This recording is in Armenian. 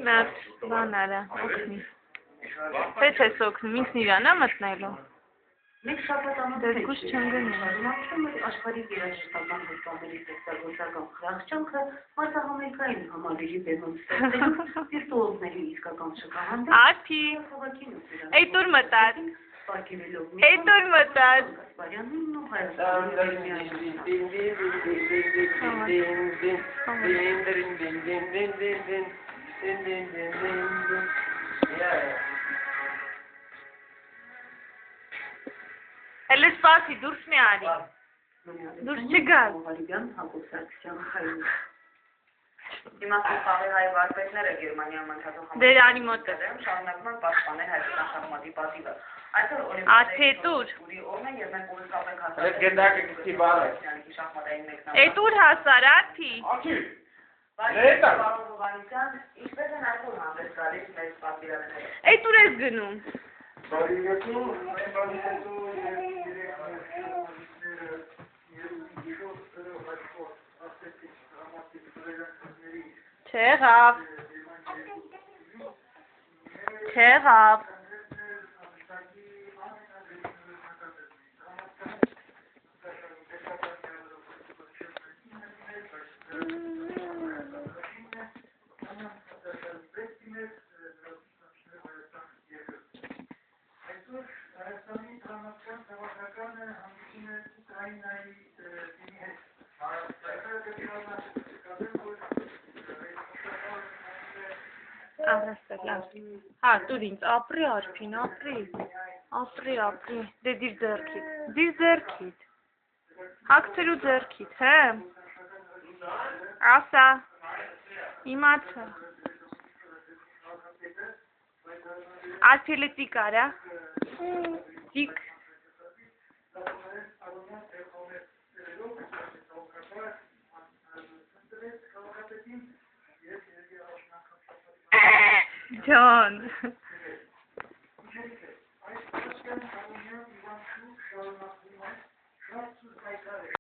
Նա բան արա, օգնի։ Պես ես օգնում, ինքն իրան է մտնելու։ Մենք շաբաթ Դերգուշ չեմ գնում։ Շարունակում ենք աշխարհի երաժշտական հոստամերի ստեղծագործական խրախճանքը մարտահամերգային համալիրի բեմում ստեղծելու վիրտուոզների իսկական շքահանդես։ Աթի։ Էй տուր մտած։ Էй տուր մտած։ Ասպարյանն ու Հələ սպասի, դուրս մի արի։ Դուրս չգալ։ Հալիբյան Հակոբ Սարգսյան հայր։ Հիմա խաղի հայ վարպետները Գերմանիայում ընթացող Դերանի մոտ է։ շարունակում են պաշտպանել հայկական շախմատի պատիվը։ Այսօր Աթի տուր։ օրն է եւ մենք ուղղակի ենք հասարակ։ Let's get back to the bar. Շախմատային մեկնաբան։ Էй տուր հասար, Աթի։ Աթի։ Ինչպես են այսօր հանդես գալիս մեր պատվիրանները։ Էй տուր ես գնում։ Չեղավ։ Չեղավ։ Հա, տուր ինձ, ապրի արփին, ապրի, դե դիր ձերքիդ, հագցելու ձերքիդ, հե, ասա, իմացա, արփիլը տիկ արա, տիկ, Ջան